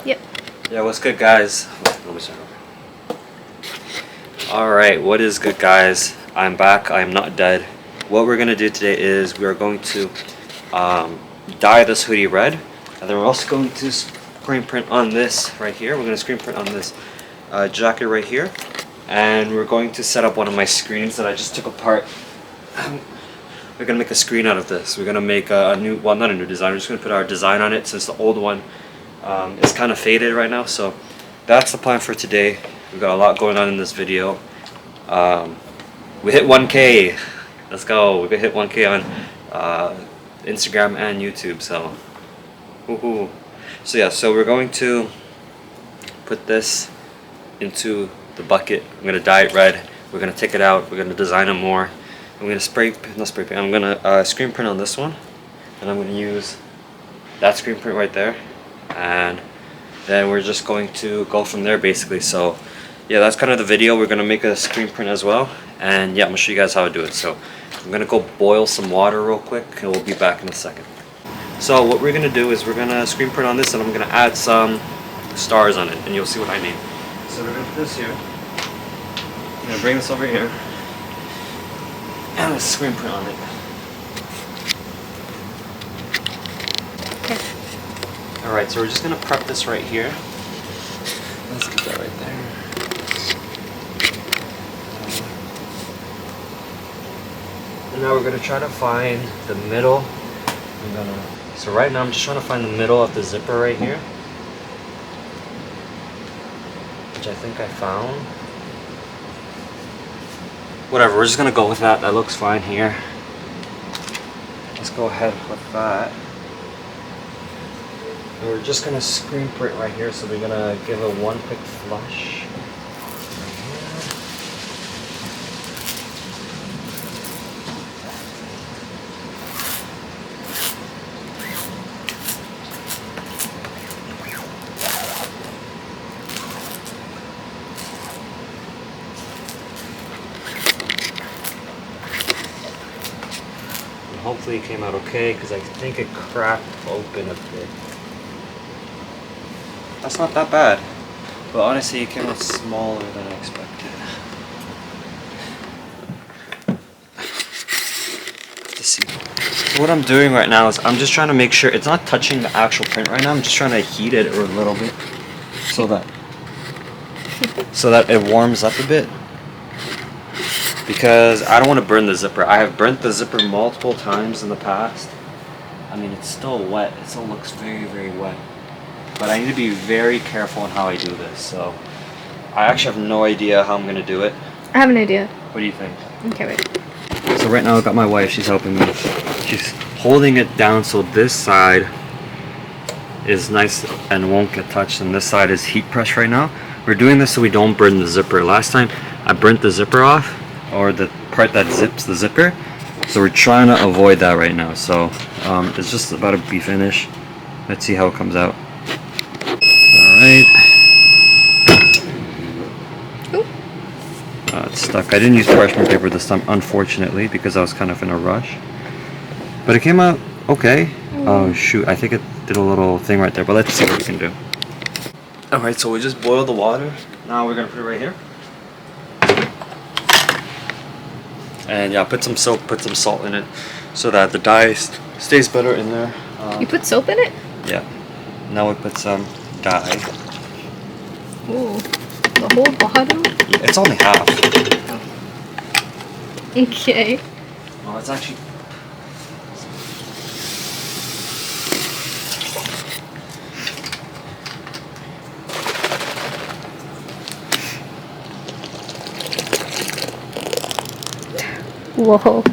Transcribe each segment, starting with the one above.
Yep. Yeah, what's good, guys? Let me start over. Alright, what is good, guys? I'm back. I am not dead. What we're going to do today is we are going to dye this hoodie red. And then we're also going to screen print on this right here. We're going to screen print on this jacket right here. And we're going to set up one of my screens that I just took apart. We're going to make a screen out of this. We're going to make a new, well, not a new design. We're just going to put our design on it since the old one is kind of faded right now. So that's the plan for today. We've got a lot going on in this video. We hit 1K. Let's go. We hit 1K on Instagram and YouTube. So, woohoo. So yeah, so we're going to put this into the bucket. I'm going to dye it red. We're going to take it out. We're going to design it more. I'm going to I'm going to screen print on this one. And I'm going to use that screen print right there. And then we're just going to go from there basically. So yeah, that's kind of the video. We're going to make a screen print as well. And yeah, I'm going to show you guys how to do it. So I'm going to go boil some water real quick and we'll be back in a second. So what we're going to do is we're going to screen print on this and I'm going to add some stars on it. And you'll see what I mean. So we're going to put this here. I'm going to bring this over here. And a screen print on it. Okay. Alright, so we're just going to prep this right here. Let's get that right there. And now we're going to try to find the middle. So right now I'm just trying to find the middle of the zipper right here. Which I think I found. Whatever, we're just going to go with that. That looks fine here. Let's go ahead with that. And we're just going to screen print right here. So we're going to give it one quick flush. Hopefully it came out okay, because I think it cracked open a bit. That's not that bad. But honestly, it came out smaller than I expected. Let's see. So what I'm doing right now is I'm just trying to make sure it's not touching the actual print right now. I'm just trying to heat it a little bit so that it warms up a bit. Because I don't want to burn the zipper. I have burnt the zipper multiple times in the past. I mean, it's still wet. It still looks very, very wet. But I need to be very careful on how I do this. So I actually have no idea how I'm going to do it. I have an idea. What do you think? Okay, wait. So right now I've got my wife. She's helping me. She's holding it down so this side is nice and won't get touched. And this side is heat press right now. We're doing this so we don't burn the zipper. Last time I burnt the zipper off. Or the part that zips the zipper. So we're trying to avoid that right now. So it's just about to be finished. Let's see how it comes out. Alright. It's stuck. I didn't use parchment paper this time, unfortunately, because I was kind of in a rush. But it came out okay. Oh shoot, I think it did a little thing right there, but let's see what we can do. Alright, so we just boiled the water. Now we're going to put it right here. And yeah, put some soap, put some salt in it so that the dye stays better in there. You put soap in it? Yeah. Now we put some dye. Ooh. The whole bottom? It's only half. Okay. Well, it's actually... Whoa.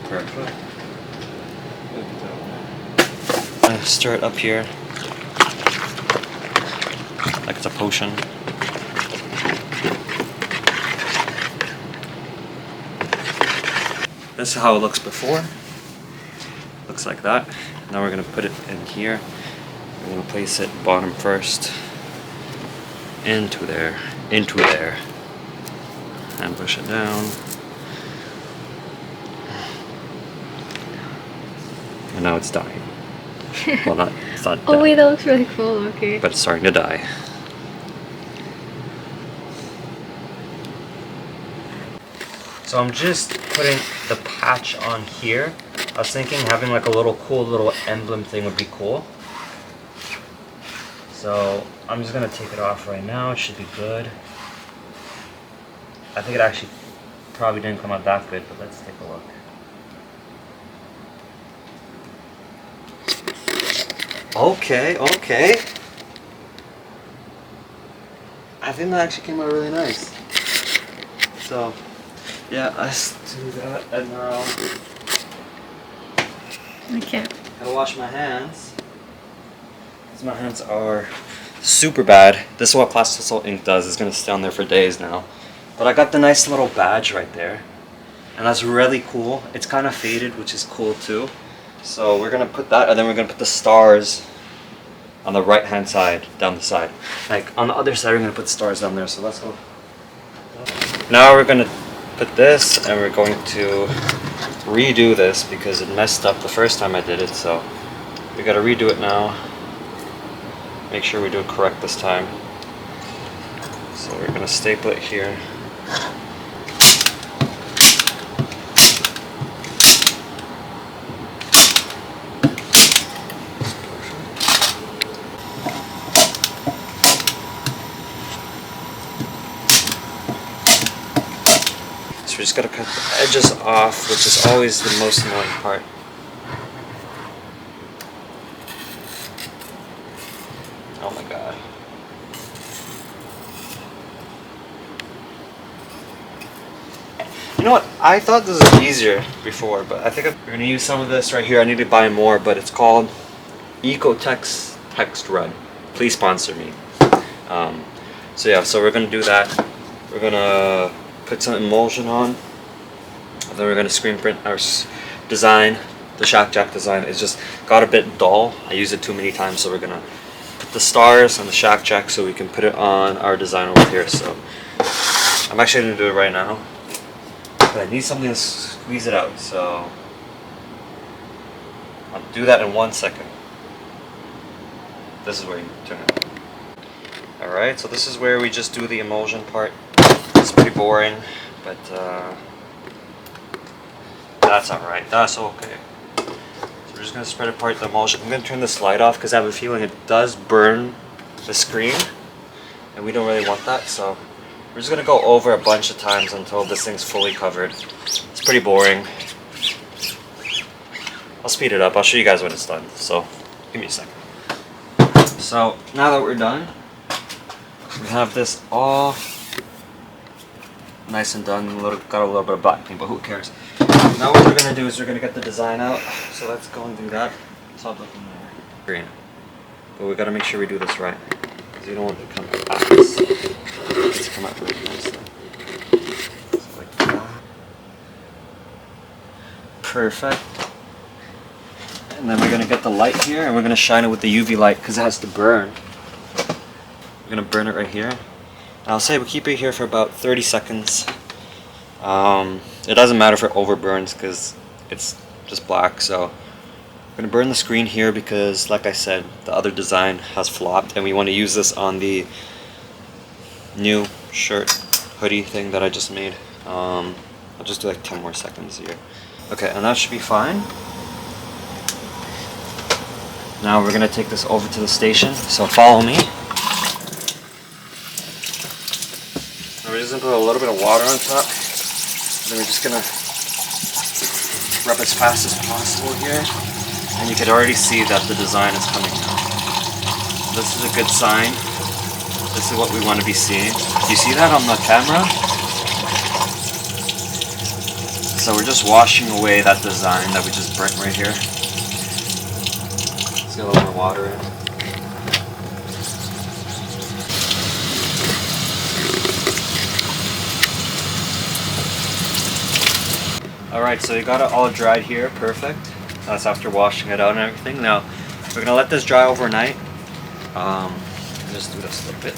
Perfect. Stir it up here. Like it's a potion. This is how it looks before. Looks like that. Now we're going to put it in here. We're going to place it bottom first. Into there. Into there. And push it down. And now it's dying. Well, it's not Oh dead, wait, that looks really cool. Okay. but it's starting to die. So I'm just putting the patch on here. I was thinking having like a little cool little emblem thing would be cool. So I'm just gonna take it off right now. It should be good. I think it actually probably didn't come out that good, but let's take a look. Okay, okay. I think that actually came out really nice. So, yeah, let's do that. And now, I can't. gotta wash my hands. Because my hands are super bad. This is what plasticol ink does. It's gonna stay on there for days now. But I got the nice little badge right there. And that's really cool. It's kind of faded, which is cool too. So we're gonna put that, and then we're gonna put the stars on the right hand side, down the side. Like on the other side, we're gonna put stars down there. So let's go. Now we're gonna put this, and we're going to redo this because it messed up the first time I did it. So we gotta redo it now. Make sure we do it correct this time. So we're gonna staple it here. So we just gotta cut the edges off, which is always the most annoying part. Oh my god. You know what? I thought this was easier before, but I think we're gonna use some of this right here. I need to buy more, but it's called Ecotex Text Red. Please sponsor me. So yeah, so we're gonna do that. We're gonna put some emulsion on, and then we're gonna screen print our design. The Shack Jack design is just got a bit dull. I use it too many times, so we're gonna put the stars on the Shack Jack so we can put it on our design over here. So I'm actually gonna do it right now. But I need something to squeeze it out, so I'll do that in 1 second. This is where you turn it. Alright, so this is where we just do the emulsion part. It's pretty boring, but that's alright. That's okay. So we're just going to spread apart the emulsion. I'm going to turn this light off because I have a feeling it does burn the screen, and we don't really want that, so we're just going to go over a bunch of times until this thing's fully covered. It's pretty boring. I'll speed it up. I'll show you guys when it's done. So, give me a second. So, now that we're done, we have this all nice and done. Got a little bit of black paint, but who cares? Now what we're going to do is we're going to get the design out. So let's go and do that. Stop looking there. Green. But we got to make sure we do this right, because you don't want it to come out like this. It's come out really nicely. So like that. Perfect. And then we're going to get the light here, and we're going to shine it with the UV light because it has to burn. We're going to burn it right here. And I'll say we keep it here for about 30 seconds. It doesn't matter if it overburns because it's just black. So we're going to burn the screen here because, like I said, the other design has flopped, and we want to use this on the new shirt hoodie thing that I just made. I'll just do like 10 more seconds here. Okay, and that should be fine. Now we're going to take this over to the station, so follow me. And we're just going to put a little bit of water on top. And then we're just going to rub as fast as possible here. And you can already see that the design is coming out. This is a good sign. This is what we want to be seeing. Do you see that on the camera? So we're just washing away that design that we just burnt right here. Let's get a little more water in. Alright, so you got it all dried here, perfect. That's after washing it out and everything. Now, we're gonna let this dry overnight. Just do this a little bit.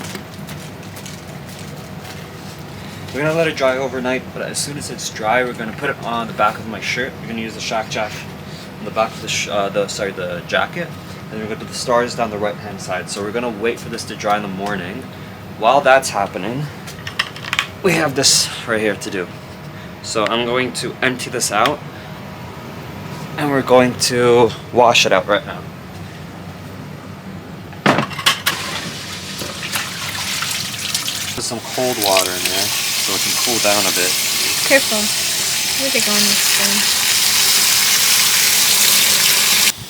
We're gonna let it dry overnight, but as soon as it's dry, we're gonna put it on the back of my shirt. We're gonna use the Shack Jack on the back of the jacket, and then we're gonna put the stars down the right hand side. So we're gonna wait for this to dry in the morning. While that's happening, we have this right here to do. So I'm going to empty this out, and we're going to wash it out right now. Put some cold water in there so it can cool down a bit. Careful. Where'd they go on this thing?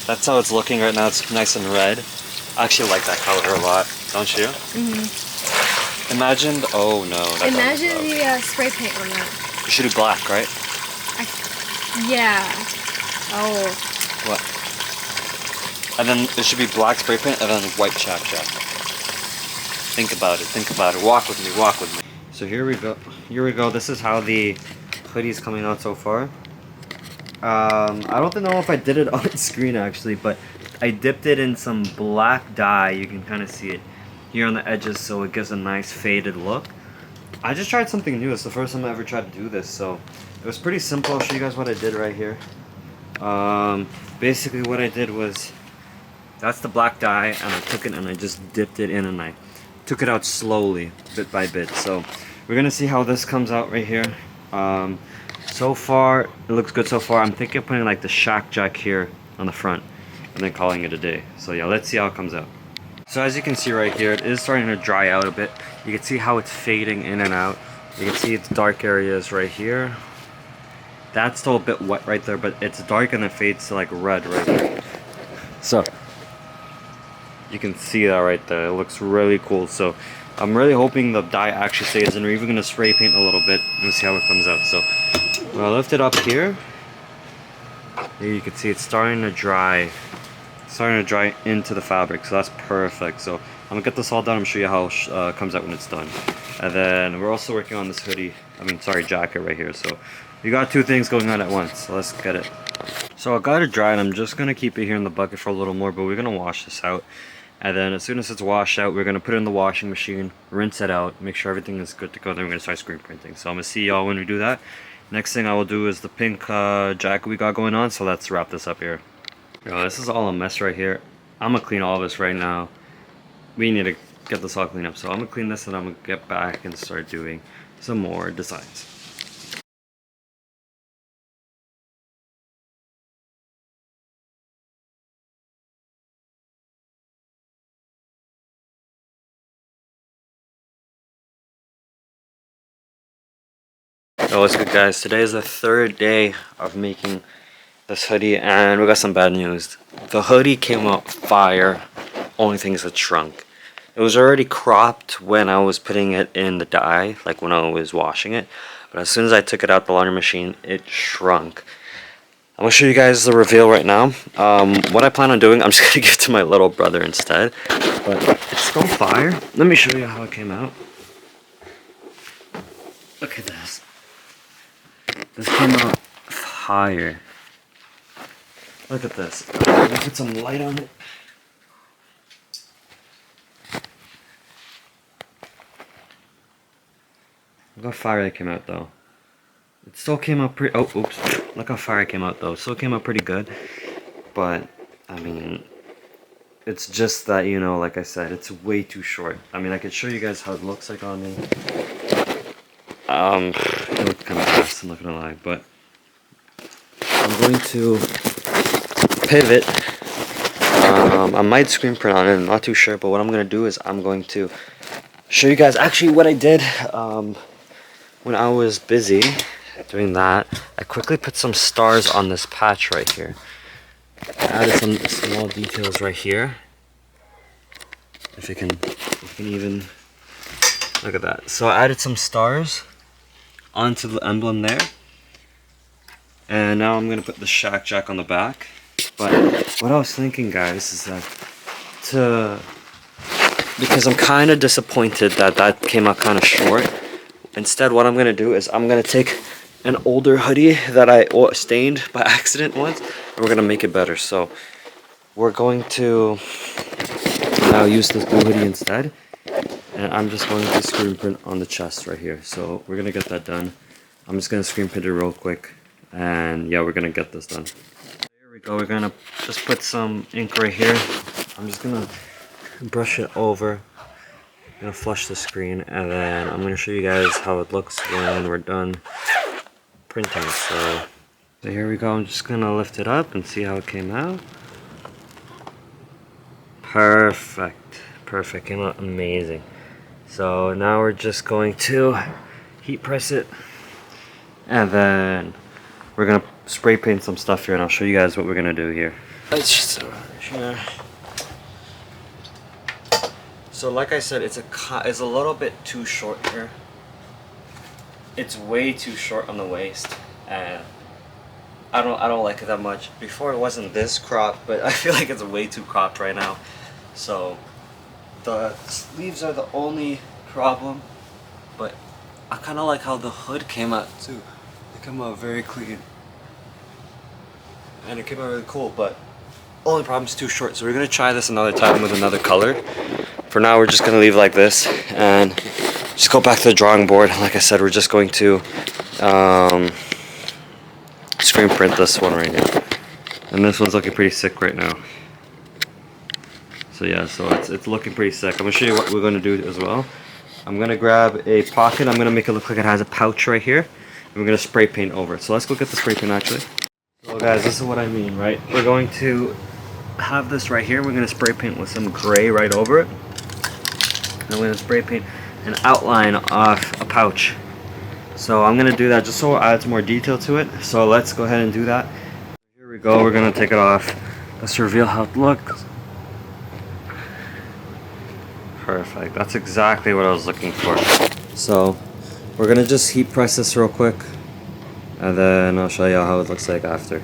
That's how it's looking right now. It's nice and red. I actually like that color a lot, don't you? Imagine, oh no. Imagine the spray paint on that. You should do black, right? Yeah. Oh. What? And then it should be black spray paint and then white Shack Shack. Think about it, think about it. Walk with me, walk with me. So here we go. Here we go. This is how the hoodie's coming out so far. I don't know if I did it on screen actually, but I dipped it in some black dye. You can kind of see it here on the edges, so it gives a nice faded look. I just tried something new. It's the first time I ever tried to do this, so it was pretty simple. I'll show you guys what I did right here. Basically what I did was, that's the black dye, and I took it and I just dipped it in and I took it out slowly, bit by bit. So we're gonna see how this comes out right here. So far, it looks good so far. I'm thinking of putting like the Shack Jack here on the front and then calling it a day. So yeah, let's see how it comes out. So as you can see right here, it is starting to dry out a bit. You can see how it's fading in and out. You can see its dark areas right here. That's still a bit wet right there, but it's dark and it fades to like red right there. So you can see that right there. It looks really cool. So I'm really hoping the dye actually stays in. We're even gonna spray paint a little bit and see how it comes out. So when I lift it up here, you can see it's starting to dry. It's starting to dry into the fabric, so that's perfect. So I'm gonna get this all done and show you how it comes out when it's done. And then we're also working on this hoodie, jacket right here. So we got two things going on at once, so let's get it. So I got it dry and I'm just gonna keep it here in the bucket for a little more, but we're gonna wash this out. And then as soon as it's washed out, we're gonna put it in the washing machine, rinse it out, make sure everything is good to go, then we're gonna start screen printing. So I'm gonna see y'all when we do that. Next thing I will do is the pink jacket we got going on, so let's wrap this up here. Yo, this is all a mess right here. I'm gonna clean all of this right now. We need to get this all cleaned up, so I'm gonna clean this and I'm gonna get back and start doing some more designs. Yo, what's good guys? Today is the third day of making this hoodie and we got some bad news. The hoodie came out fire, only thing is it shrunk. It was already cropped when I was putting it in the dye, like when I was washing it, but as soon as I took it out the laundry machine, it shrunk. I'm gonna show you guys the reveal right now. What I plan on doing, I'm just gonna give it to my little brother instead, but it's still fire. Let me show you how it came out. Look at this. This came out fire. Look at this. Let me put some light on it. Look how fire it came out though. It still came out pretty, oh oops. Look how fire it came out though. It still came out pretty good. But, I mean, it's just that, you know, like I said, it's way too short. I mean, I could show you guys how it looks like on me. It looked kind of fast, I'm not gonna lie, but I'm going to pivot. I might screen print on it, I'm not too sure, but what I'm gonna do is I'm going to show you guys actually what I did when I was busy doing that. I quickly put some stars on this patch right here. I added some small details right here. If you can even look at that. So I added some stars onto the emblem there, and now I'm gonna put the Shack Jack on the back. But what I was thinking, guys, is that because I'm kind of disappointed that came out kind of short. Instead, what I'm gonna do is I'm gonna take an older hoodie that I stained by accident once, and we're gonna make it better. So we're going to now use this blue hoodie instead. And I'm just going to screen print on the chest right here. So we're gonna get that done. I'm just gonna screen print it real quick, and yeah, we're gonna get this done. There we go. We're gonna just put some ink right here. I'm just gonna brush it over. I'm gonna flush the screen, and then I'm gonna show you guys how it looks when we're done printing. So here we go. I'm just gonna lift it up and see how it came out. Perfect, came out amazing. So now we're just going to heat press it, and then we're gonna spray paint some stuff here, and I'll show you guys what we're gonna do here. So like I said, it's a little bit too short here. It's way too short on the waist, and I don't like it that much. Before it wasn't this cropped, but I feel like it's way too cropped right now. So the sleeves are the only problem, but I kind of like how the hood came out too. It came out very clean, and it came out really cool, but only problem is too short. So we're gonna try this another time with another color. For now, we're just gonna leave like this and just go back to the drawing board. Like I said, we're just going to screen print this one right now, and this one's looking pretty sick right now. So yeah, so it's looking pretty sick. I'm gonna show you what we're gonna do as well. I'm gonna grab a pocket. I'm gonna make it look like it has a pouch right here, and we're gonna spray paint over it. So let's go get the spray paint actually. So guys, this is what I mean, right? We're going to have this right here. We're gonna spray paint with some gray right over it. And I'm gonna spray paint an outline of a pouch. So I'm gonna do that just so it adds more detail to it. So let's go ahead and do that. Here we go. We're gonna take it off. Let's reveal how it looks. Perfect. That's exactly what I was looking for. So we're gonna just heat press this real quick, and then I'll show you how it looks like after.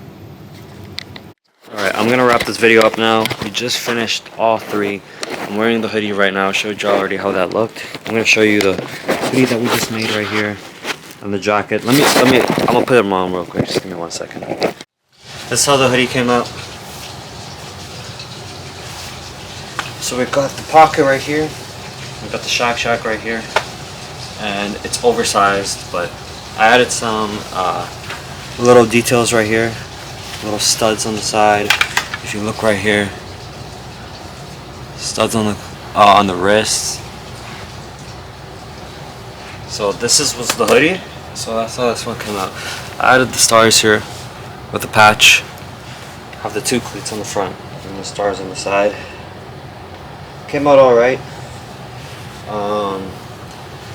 Alright, I'm gonna wrap this video up now. We just finished all three. I'm wearing the hoodie right now. I showed you already how that looked. I'm gonna show you the hoodie that we just made right here, and the jacket. I'm gonna put them on real quick. Just give me 1 second. This is how the hoodie came out. So we got the pocket right here. We got the shack right here, and it's oversized, but I added some little details right here, little studs on the side. If you look right here, studs on the wrists. So this was the hoodie. So that's how this one came out. I added the stars here with the patch. Have the two cleats on the front and the stars on the side. Came out alright.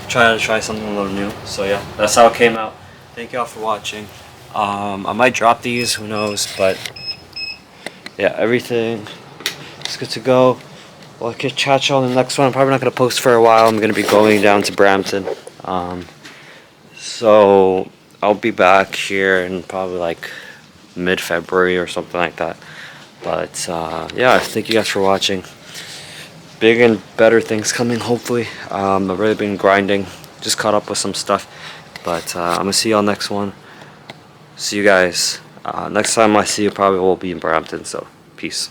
Try something a little new. So yeah, that's how it came out. Thank y'all for watching. I might drop these, who knows, but yeah, everything is good to go. Well, I can chat y'all in the next one. I'm probably not going to post for a while. I'm going to be going down to Brampton. So I'll be back here in probably like mid-February or something like that. But yeah, thank you guys for watching. Big and better things coming, hopefully. I've really been grinding. Just caught up with some stuff. But I'm going to see y'all next one. See you guys. Next time I see you probably will be in Brampton. So, peace.